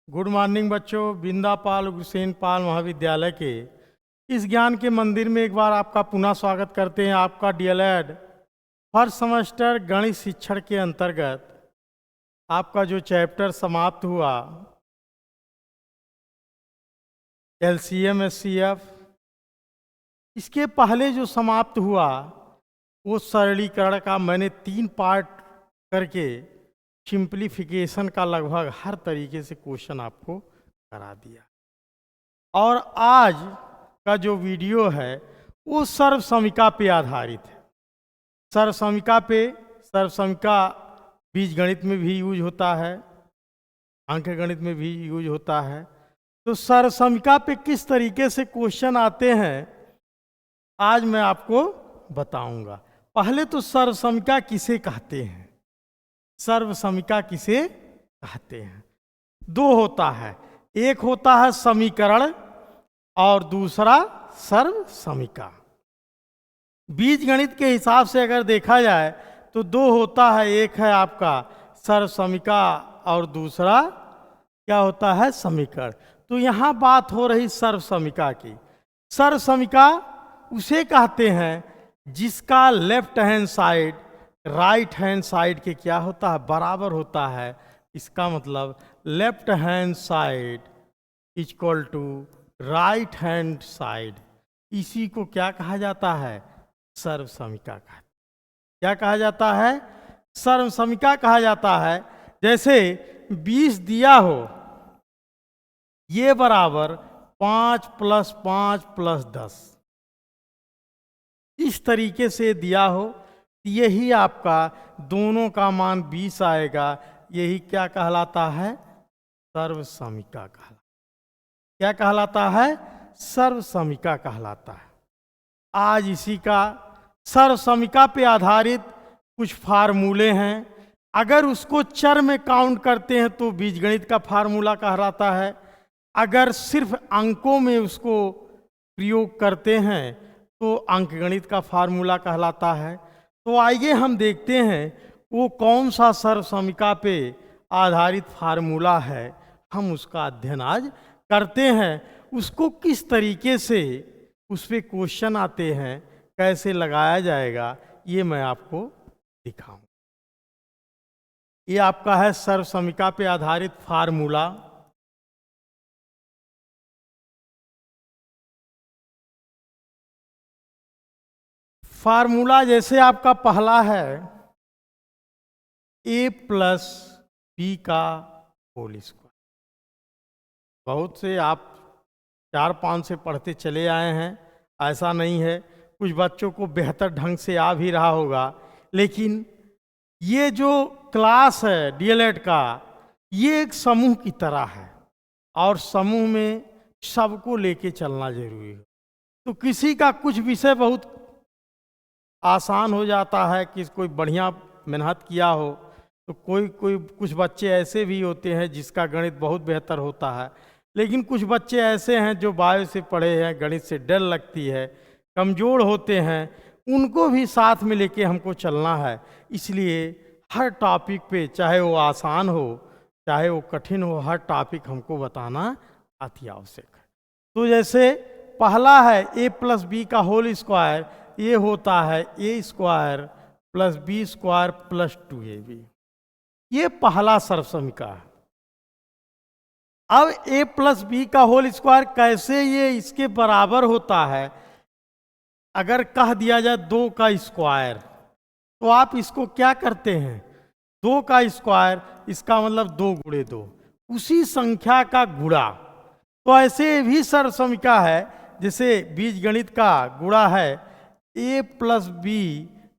Good morning बच्चों। बिंदा पाल उग्रसेन पाल महाविद्यालय के इस ज्ञान के मंदिर में एक बार आपका पुनः स्वागत करते हैं। आपका डीएलएड फर्स्ट सेमेस्टर गणित शिक्षण के अंतर्गत आपका जो चैप्टर समाप्त हुआ एलसीएम एचसीएफ, इसके पहले जो समाप्त हुआ वो सरलीकरण का मैंने 3 पार्ट करके सिंप्लीफिकेशन का लगभग हर तरीके से क्वेश्चन आपको करा दिया। और आज का जो वीडियो है वो सर्वसमिका पे आधारित है। सर्वसमिका बीजगणित में भी यूज होता है, अंकगणित में भी यूज होता है। तो सर्वसमिका पे किस तरीके से क्वेश्चन आते हैं आज मैं आपको बताऊंगा। पहले तो सर्वसमिका किसे कहते हैं, सर्वसमिका किसे कहते हैं। 2 होता है, एक होता है समीकरण और दूसरा सर्वसमिका। बीजगणित के हिसाब से अगर देखा जाए तो 2 होता है, एक है आपका सर्वसमिका और दूसरा क्या होता है, समीकरण। तो यहाँ बात हो रही सर्वसमिका की। सर्वसमिका उसे कहते हैं जिसका left hand side right hand side के क्या होता है, बराबर होता है। इसका मतलब left hand side equal to right hand side, इसी को क्या कहा जाता है, सर्वसमिका का। क्या कहा जाता है, सर्वसमिका कहा जाता है। जैसे 20 दिया हो, ये बराबर 5 + 5 + 10, इस तरीके से दिया हो, यही आपका दोनों का मान 20 आएगा। यही क्या कहलाता है, सर्वसमिका कहलाता। क्या कहलाता है, सर्वसमिका कहलाता है। आज इसी का सर्वसमिका पे आधारित कुछ फार्मूले हैं। अगर उसको चर में काउंट करते हैं तो बीजगणित का फार्मूला कहलाता है। अगर सिर्फ अंकों में उसको प्रयोग करते हैं तो अंकगणित का फार्मूला कहलाता है। तो आइए हम देखते हैं वो कौन सा सर्वसमिका पे आधारित फार्मूला है। हम उसका अध्ययन आज करते हैं। उसको किस तरीके से उस पर क्वेश्चन आते हैं, कैसे लगाया जाएगा, ये मैं आपको दिखाऊं। ये आपका है सर्वसमिका पे आधारित फार्मूला। फार्मूला जैसे आपका पहला है a + b का होल स्क्वायर। बहुत से आप 4-5 से पढ़ते चले आए हैं, ऐसा नहीं है। कुछ बच्चों को बेहतर ढंग से आ भी रहा होगा, लेकिन ये जो क्लास है डीएलएड का, ये एक समूह की तरह है और समूह में सबको लेके चलना जरूरी है। तो किसी का कुछ विषय बहुत आसान हो जाता है कि कोई बढ़िया मेहनत किया हो, तो कुछ बच्चे ऐसे भी होते हैं जिसका गणित बहुत बेहतर होता है। लेकिन कुछ बच्चे ऐसे हैं जो बायो से पढ़े हैं, गणित से डर लगती है, कमज़ोर होते हैं, उनको भी साथ में लेके हमको चलना है। इसलिए हर टॉपिक पे, चाहे वो आसान हो चाहे वो कठिन हो, हर टॉपिक हमको बताना अति आवश्यक है। तो जैसे पहला है a + b का होल स्क्वायर, ये होता है a² + b² + 2ab। ये पहला सर्वसमिका है। अब a + b का होल स्क्वायर कैसे ये इसके बराबर होता है, अगर कह दिया जाए 2 का स्क्वायर, तो आप इसको क्या करते हैं, 2 का स्क्वायर, इसका मतलब 2 × 2, उसी संख्या का गुणा। तो ऐसे भी सर्वसमिका है, जैसे बीजगणित का गुणा है, a + b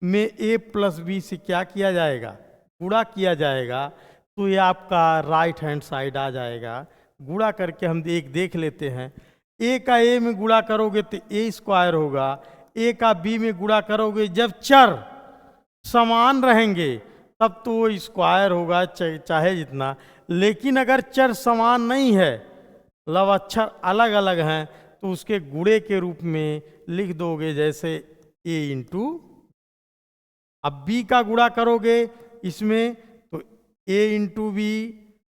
में a + b से क्या किया जाएगा, गुणा किया जाएगा। तो ये आपका राइट हैंड साइड आ जाएगा। गुणा करके हम एक देख लेते हैं। a का a में गुणा करोगे तो a² होगा, a का b में गुणा करोगे, जब चर समान रहेंगे तब तो वो स्क्वायर होगा चाहे जितना। लेकिन अगर चर समान नहीं है, मतलब अक्षर अलग अलग हैं, तो उसके गुणे के रूप में लिख दोगे, जैसे a × अब b का गुणा करोगे इसमें, तो a × b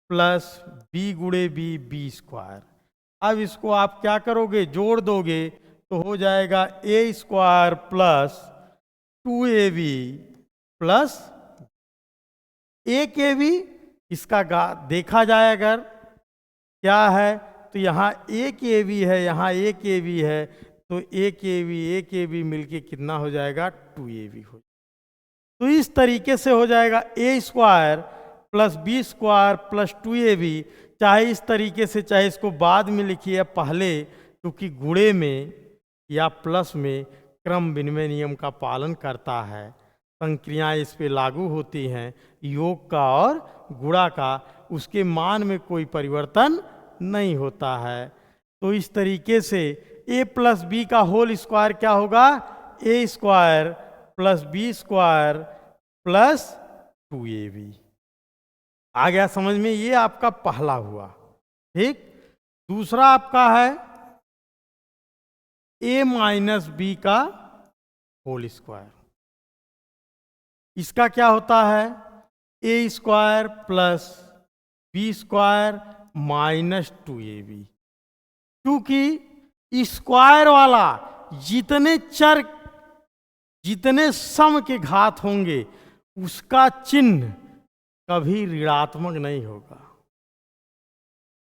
प्लस बी गुणे बी, बी स्क्वायर। अब इसको आप क्या करोगे, जोड़ दोगे तो हो जाएगा A square plus 2ab plus ए के बी। इसका देखा जाए अगर क्या है तो यहाँ ए के बी है, यहाँ ए के बी है, तो ए के बी मिलके कितना हो जाएगा, 2ab हो। तो इस तरीके से हो जाएगा A square plus B square plus 2ab। चाहे इस तरीके से, चाहे इसको बाद में लिखिए पहले, क्योंकि गुणे में या प्लस में क्रम विनिमय नियम का पालन करता है, संक्रियाएं इस पे लागू होती हैं, योग का और गुणा का, उसके मान में कोई परिवर्तन नहीं होता है। तो इस तरीके से a प्लस बी का होल स्क्वायर क्या होगा, A square plus B square plus 2ab। आ गया समझ में, ये आपका पहला हुआ। ठीक, दूसरा आपका है a माइनस बी का होल स्क्वायर। इसका क्या होता है, A square plus B square minus 2ab। क्योंकि स्क्वायर वाला जितने चर, जितने सम के घात होंगे उसका चिन्ह कभी ऋणात्मक नहीं होगा,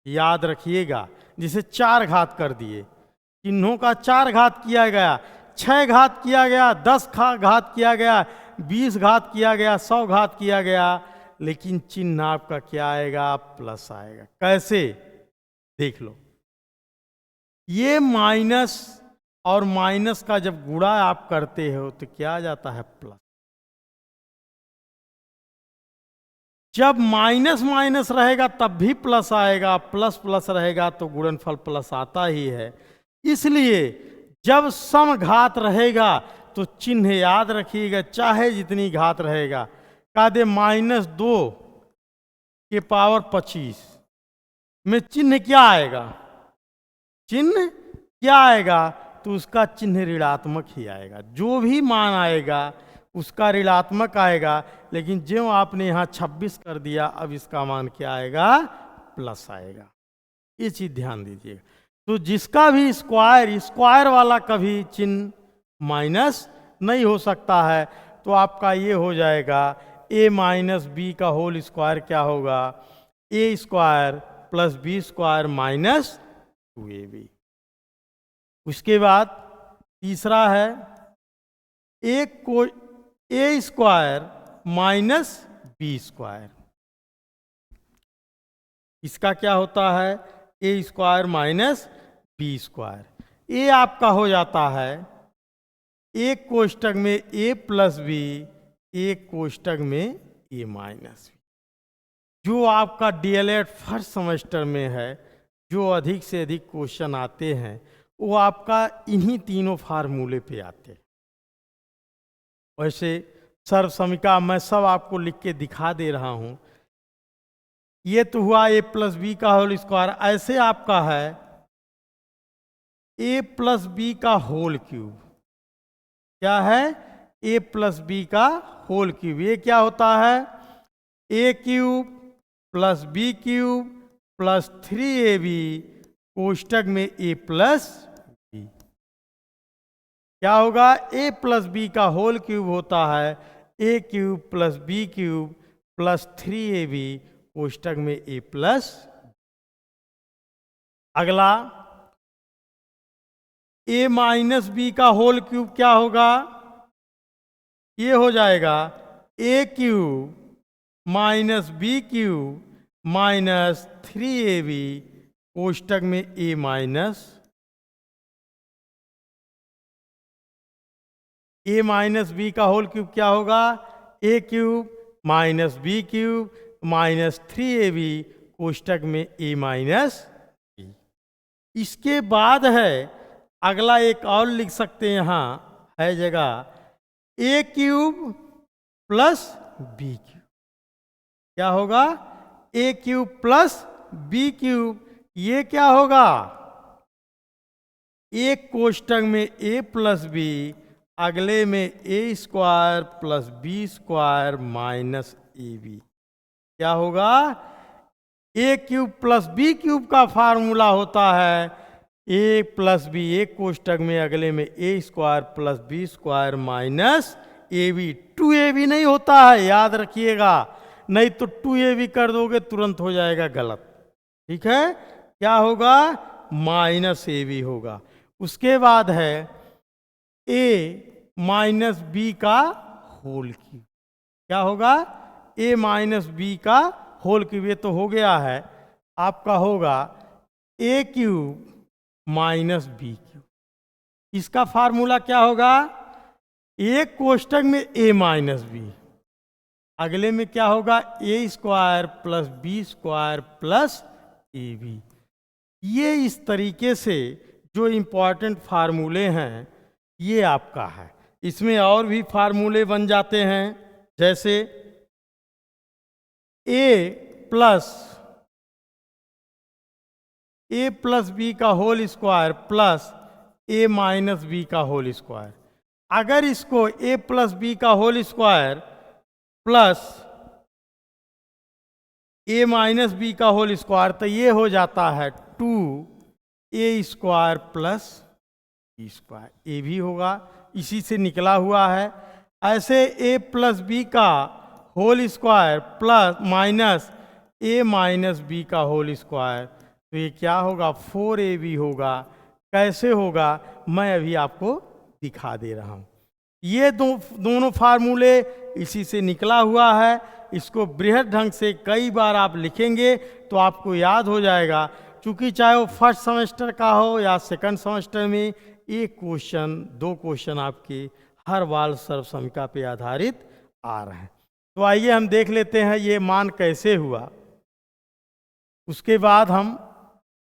याद रखिएगा। जैसे 4 घात कर दिए, चिन्हों का 4 घात किया गया, 6 घात किया गया, 10 घात किया गया, 20 घात किया गया, 100 घात किया गया, लेकिन चिन्ह आपका क्या आएगा, प्लस आएगा। कैसे, देख लो। ये माइनस और माइनस का जब गुणा आप करते हो तो क्या आ जाता है, प्लस। जब माइनस माइनस रहेगा तब भी प्लस आएगा, प्लस प्लस रहेगा तो गुणनफल प्लस आता ही है। इसलिए जब समघात रहेगा तो चिन्ह याद रखिएगा, चाहे जितनी घात रहेगा। का दे -2 के पावर 25 में चिन्ह क्या आएगा, चिन्ह क्या आएगा, तो उसका चिन्ह ऋणात्मक ही आएगा। जो भी मान आएगा उसका ऋणात्मक आएगा, लेकिन जो आपने यहाँ 26 कर दिया, अब इसका मान क्या आएगा, प्लस आएगा। ये चीज ध्यान दीजिएगा। तो जिसका भी स्क्वायर, स्क्वायर वाला कभी चिन्ह माइनस नहीं हो सकता है। तो आपका ये हो जाएगा a माइनस बी का होल स्क्वायर क्या होगा, A square plus B square minus 2ab। उसके बाद तीसरा है A square minus B square. इसका क्या होता है, A square minus B square. A आपका हो जाता है एक कोष्टक में ए प्लस बी, एक कोष्टक में ए माइनस बी। जो आपका डीएलएड फर्स्ट सेमेस्टर में है, जो अधिक से अधिक क्वेश्चन आते हैं, वो आपका इन्हीं तीनों फार्मूले पे आते हैं। वैसे सर्व समीका मैं सब आपको लिख के दिखा दे रहा हूं। ये तो हुआ ए प्लस बी का होल स्क्वायर। ऐसे आपका है ए प्लस बी का होल क्यूब। क्या है, ए प्लस बी का होल क्यूब। ये क्या होता है, A cube plus B cube plus 3ab कोष्टक में ए प्लस बी। क्या होगा, ए प्लस बी का होल क्यूब होता है A cube plus B cube plus 3ab कोष्टक में ए प्लस। अगला ए माइनस बी का होल क्यूब क्या होगा, ये हो जाएगा A cube minus B cube minus 3ab कोष्टक में A minus. A minus B का होल क्यूब क्या होगा, A cube minus B cube minus 3ab कोष्टक में ए माइनस बी। इसके बाद है अगला, एक और लिख सकते हैं, यहाँ है जगह ए क्यूब प्लस बी क्यूब। क्या होगा, A cube plus B cube. ये क्या होगा, एक कोष्टक में ए प्लस बी, अगले में A square plus B square minus A B. क्या होगा, A cube plus B cube का फार्मूला होता है ए प्लस बी, एक कोष्टक में अगले में A square plus B square minus A B. 2ab नहीं होता है, याद रखिएगा, नहीं तो 2ab कर दोगे तुरंत हो जाएगा गलत। ठीक है, क्या होगा? माइनस ए बी होगा। उसके बाद है ए माइनस बी का होल क्यूब। क्या होगा? ए माइनस बी का होल क्यूब। ये तो हो गया है, आपका होगा A cube minus B cube. इसका फार्मूला क्या होगा? एक कोष्टक में ए माइनस बी, अगले में क्या होगा? A square plus B square plus A B. ये इस तरीके से जो इंपॉर्टेंट फार्मूले हैं ये आपका है। इसमें और भी फार्मूले बन जाते हैं, जैसे ए प्लस बी का whole square plus A minus B का होल स्क्वायर। अगर इसको ए प्लस बी का whole square plus A minus B का होल स्क्वायर, तो ये हो जाता है 2a square plus B square. A भी होगा, इसी से निकला हुआ है। ऐसे ए प्लस बी का whole square plus minus A minus B का होल स्क्वायर, तो ये क्या होगा? 4ab होगा। कैसे होगा मैं अभी आपको दिखा दे रहा हूँ। ये दोनों फार्मूले इसी से निकला हुआ है। इसको बृहद ढंग से कई बार आप लिखेंगे तो आपको याद हो जाएगा। क्योंकि चाहे वो फर्स्ट सेमेस्टर का हो या सेकंड सेमेस्टर में, एक क्वेश्चन 2 क्वेश्चन आपके हर बार सर्वसमिका पे आधारित आ रहे हैं। तो आइए हम देख लेते हैं ये मान कैसे हुआ। उसके बाद हम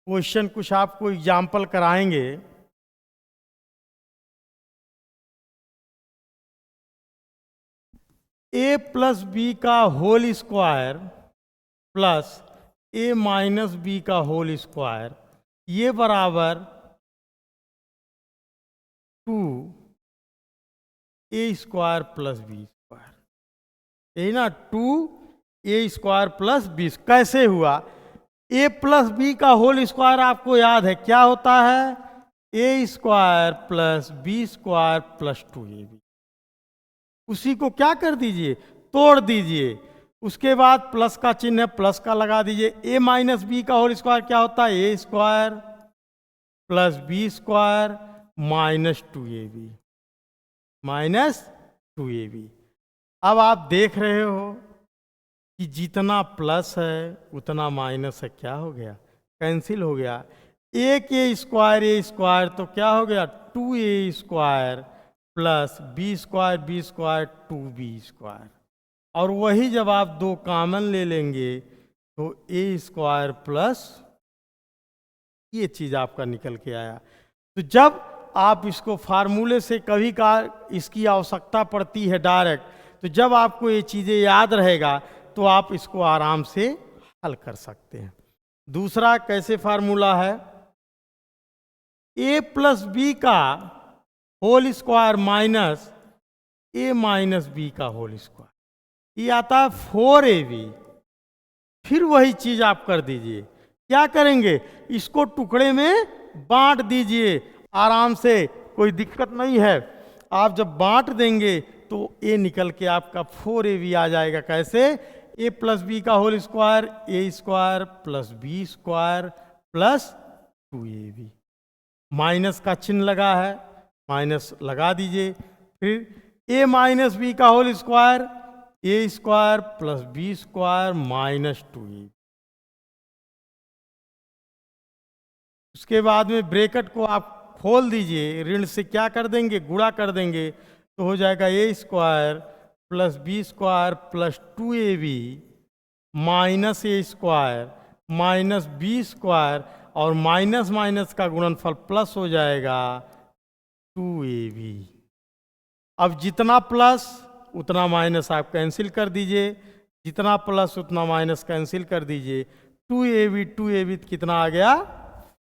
क्वेश्चन कुछ आपको एग्जाम्पल कराएंगे। ए प्लस बी का whole square plus A minus B का होल स्क्वायर, ये बराबर 2a square plus B square. यही ना, 2a स्क्वायर प्लस बी। कैसे हुआ? a प्लस बी का होल स्क्वायर आपको याद है क्या होता है? a square plus B square plus 2ab। उसी को क्या कर दीजिए? तोड़ दीजिए। उसके बाद प्लस का चिन्ह है, प्लस का लगा दीजिए। a माइनस बी का होल स्क्वायर क्या होता है? a square plus B square minus 2ab। अब आप देख रहे हो कि जितना प्लस है उतना माइनस है, क्या हो गया? कैंसिल हो गया। a स्क्वायर तो क्या हो गया? 2a square plus B square 2b square. और वही जब आप 2 कॉमन ले लेंगे तो a स्क्वायर प्लस ये चीज़ आपका निकल के आया। तो जब आप इसको फार्मूले से कभी का इसकी आवश्यकता पड़ती है डायरेक्ट, तो जब आपको ये चीज़ें याद रहेगा तो आप इसको आराम से हल कर सकते हैं। दूसरा कैसे फार्मूला है? a प्लस बी का whole square minus A minus B का होल स्क्वायर, ये आता है 4ab। फिर वही चीज आप कर दीजिए। क्या करेंगे? इसको टुकड़े में बांट दीजिए आराम से, कोई दिक्कत नहीं है। आप जब बांट देंगे तो ए निकल के आपका 4ab आ जाएगा। कैसे? ए प्लस बी का whole square A square plus B square plus 2ab। Minus का चिन्ह लगा है, माइनस लगा दीजिए। फिर ए माइनस बी का whole square A square plus B square minus 2ab। उसके बाद में ब्रैकेट को आप खोल दीजिए, ऋण से क्या कर देंगे? गुणा कर देंगे, तो हो जाएगा A square plus B square plus 2ab minus A square minus B square, और माइनस माइनस का गुणनफल प्लस हो जाएगा 2ab। अब जितना प्लस उतना माइनस आप कैंसिल कर दीजिए, जितना प्लस उतना माइनस कैंसिल कर दीजिए। 2ab कितना आ गया?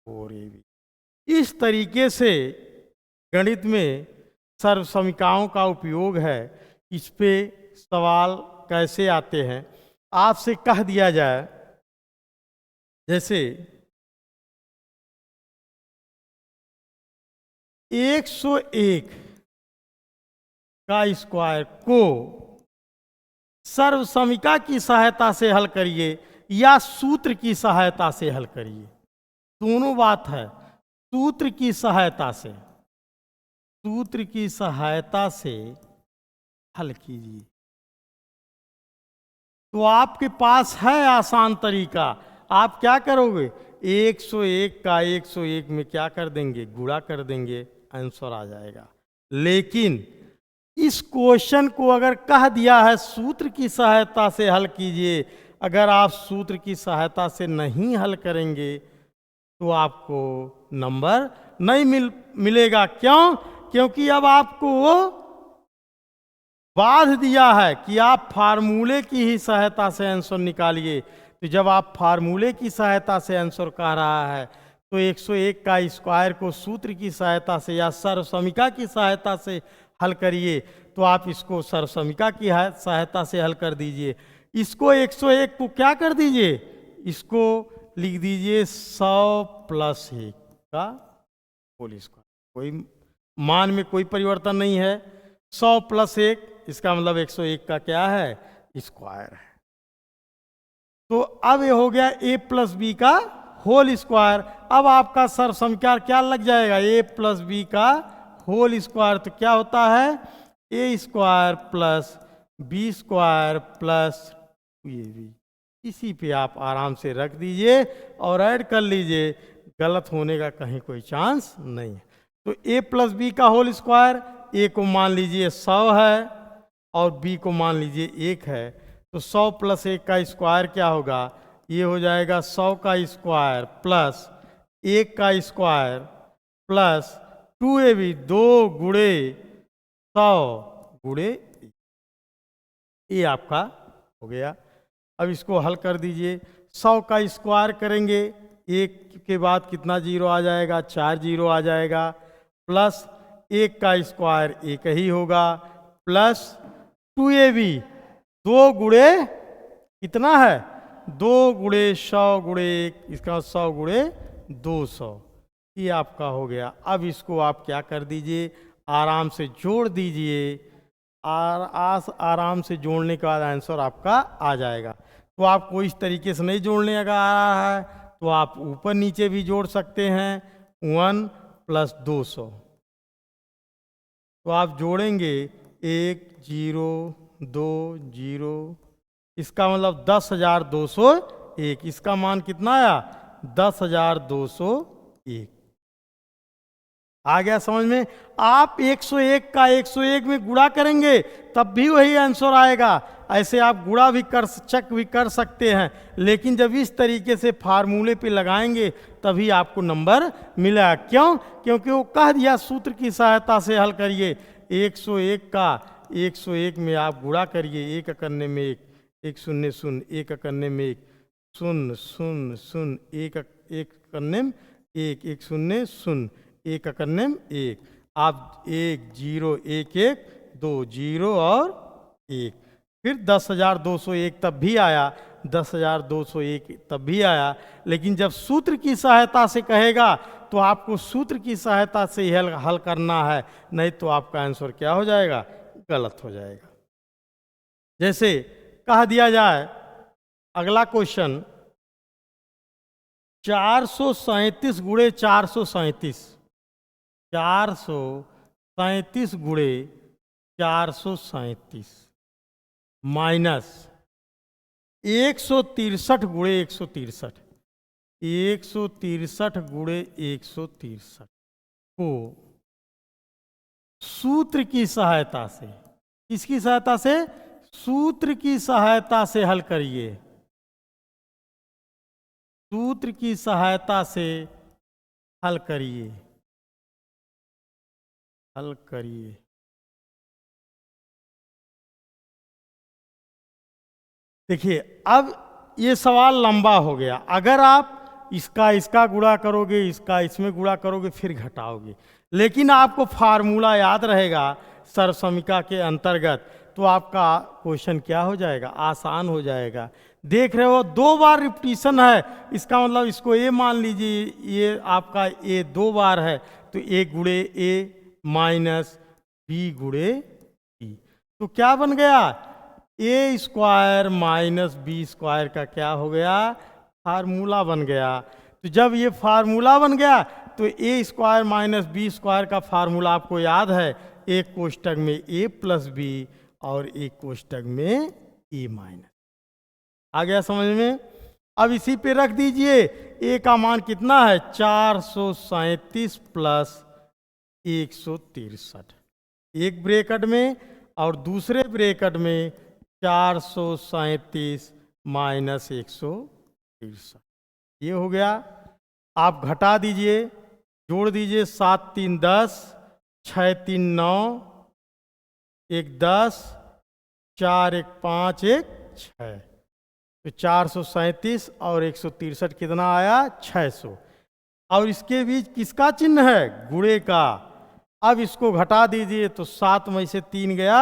4ab। इस तरीके से गणित में सर्वसमीकाओं का उपयोग है। इस पे सवाल कैसे आते हैं? आपसे कह दिया जाए जैसे 101 का स्क्वायर को सर्वसमीका की सहायता से हल करिए या सूत्र की सहायता से हल करिए। दोनों बात है। सूत्र की सहायता से हल कीजिए। तो आपके पास है आसान तरीका। आप क्या करोगे, 101 का 101 में क्या कर देंगे, गुणा कर देंगे, आंसर आ जाएगा। लेकिन इस क्वेश्चन को अगर कह दिया है सूत्र की सहायता से हल कीजिए, अगर आप सूत्र की सहायता से नहीं हल करेंगे तो आपको नंबर नहीं मिलेगा। क्यों? क्योंकि अब आपको बाध दिया है कि आप फार्मूले की ही सहायता से आंसर निकालिए। तो जब आप फार्मूले की सहायता से आंसर कह रहा है तो 101 का स्क्वायर को सूत्र की सहायता से या सर्वसमीका की सहायता से हल करिए। तो आप इसको सर्वसमीका की सहायता से हल कर दीजिए। इसको 101 को क्या कर दीजिए, इसको लिख दीजिए 100 प्लस 1 का होल स्क्वायर। कोई मान में कोई परिवर्तन नहीं है। 100 प्लस 1 इसका मतलब 101 का क्या है, स्क्वायर है। तो अब ये हो गया a प्लस बी का होल स्क्वायर। अब आपका सर्वसमीकरण क्या लग जाएगा, a प्लस बी का होल स्क्वायर। तो क्या होता है, a square plus B square plus 2ab। इसी पे आप आराम से रख दीजिए और ऐड कर लीजिए, गलत होने का कहीं कोई चांस नहीं है। तो a प्लस बी का होल स्क्वायर, a को मान लीजिए 100 है और b को मान लीजिए 1 है। तो 100 प्लस 1 का स्क्वायर क्या होगा, ये हो जाएगा 100 का स्क्वायर प्लस 1 का स्क्वायर प्लस 2ab, 2 गुणे 100 गुणे, ये आपका हो गया। अब इसको हल कर दीजिए। 100 का स्क्वायर करेंगे, 1 के बाद कितना जीरो आ जाएगा, 4 जीरो आ जाएगा, प्लस 1 का स्क्वायर 1 ही होगा, प्लस 2ab, 2 गुणे कितना है, 2 गुणे 100 गुणे 1, इसका 100 गुणे 200, ये आपका हो गया। अब इसको आप क्या कर दीजिए, आराम से जोड़ दीजिए। आराम से जोड़ने के बाद आंसर आपका आ जाएगा। तो आपको इस तरीके से नहीं जोड़ने अगर आ रहा है तो आप ऊपर नीचे भी जोड़ सकते हैं। 1 प्लस 200, तो आप जोड़ेंगे 1 0 2 0, इसका मतलब 10,201। इसका मान कितना आया, 10,201। आ गया समझ में। आप 101 का 101 में गुणा करेंगे तब भी वही आंसर आएगा। ऐसे आप गुणा भी चेक भी कर सकते हैं, लेकिन जब इस तरीके से फार्मूले पे लगाएंगे तभी आपको नंबर मिला। क्यों? क्योंकि वो कह दिया सूत्र की सहायता से हल करिए। 101 का 101 में आप गुणा करिए, 1 करने में 1, 1 0 0, 1 करने में 1 0 0 0, 1 करने में 1, 1 0 0, 1 करने में 1। आप 1 0 1 1 2 0 और 1, फिर 10,201 तब भी आया, 10,201 तब भी आया। लेकिन जब सूत्र की सहायता से कहेगा तो आपको सूत्र की सहायता से ही हल करना है, नहीं तो आपका आंसर क्या हो जाएगा, गलत हो जाएगा। जैसे कह दिया जाए अगला क्वेश्चन, 437 गुणे 437, 437 गुणे 437 माइनस 163 गुणे 163, 163 गुणे 163 को सूत्र की सहायता से, किसकी सहायता से, सूत्र की सहायता से हल करिए। सूत्र की सहायता से हल करिए, हल करिए। देखिए अब ये सवाल लंबा हो गया। अगर आप इसका गुणा करोगे, इसका इसमें गुणा करोगे, फिर घटाओगे, लेकिन आपको फार्मूला याद रहेगा सर्वसमीका के अंतर्गत, तो आपका क्वेश्चन क्या हो जाएगा, आसान हो जाएगा। देख रहे हो 2 बार रिपीटिशन है, इसका मतलब इसको ए मान लीजिए, ये आपका ए 2 बार है, तो ए गुणे ए माइनस बी गुणे बी, तो क्या बन गया, ए स्क्वायर माइनस बी स्क्वायर का क्या हो गया, फार्मूला बन गया। तो जब ये फार्मूला बन गया तो ए स्क्वायर माइनस बी स्क्वायर का फार्मूला आपको याद है, एक कोष्टक में ए प्लस बी और एक कोष्टक में ए माइनस। आ गया समझ में? अब इसी पे रख दीजिए, ए का मान कितना है, 437 प्लस 163, एक ब्रैकेट में, और दूसरे ब्रैकेट में 437 माइनस 163, ये हो गया। आप घटा दीजिए, जोड़ दीजिए, 7 3 10, 6 3 9, 1 10, 4 1 5 1 6, तो 437 और 163 कितना आया, 600। और इसके बीच किसका चिन्ह है, गुणे का। अब इसको घटा दीजिए, तो 7 में से 3 गया,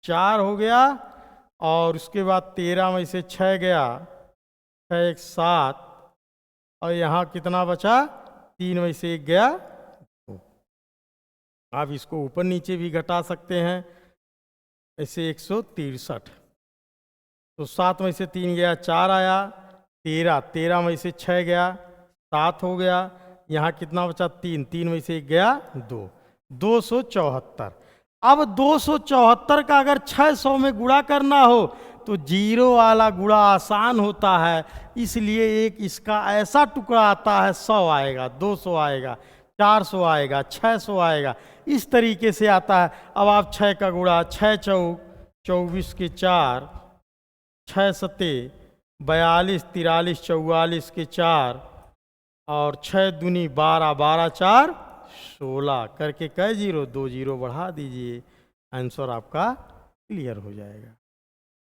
4 हो गया, और उसके बाद 13 में से 6 गया, 6 1 7, और यहाँ कितना बचा, 3 में से 1 गया 2। आप इसको ऊपर नीचे भी घटा सकते हैं, ऐसे 163, तो 7 में से 3 गया, 4 आया, 13 में से 6 गया, 7 हो गया, यहाँ कितना बचा, 3 में से 1 गया 2, 274। अब 274 का अगर 600 में गुणा करना हो तो जीरो वाला गुणा आसान होता है, इसलिए एक इसका ऐसा टुकड़ा आता है, 100 आएगा, 200 आएगा, 400 आएगा, 600 आएगा, इस तरीके से आता है। अब आप 6 का गुणा, 6 चौक 24 के 4, 6 सते 42, 43 44 के 4, और 6 दूनी 12, 12 4 16 करके कई जीरो, 2 जीरो बढ़ा दीजिए, आंसर आपका क्लियर हो जाएगा।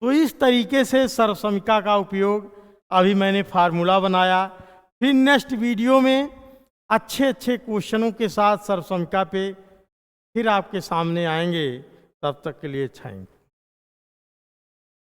तो इस तरीके से सर्वसमिका का उपयोग अभी मैंने फार्मूला बनाया। फिर नेक्स्ट वीडियो में अच्छे अच्छे क्वेश्चनों के साथ सर्वसमिका पे फिर आपके सामने आएंगे। तब तक के लिए थैंक यू।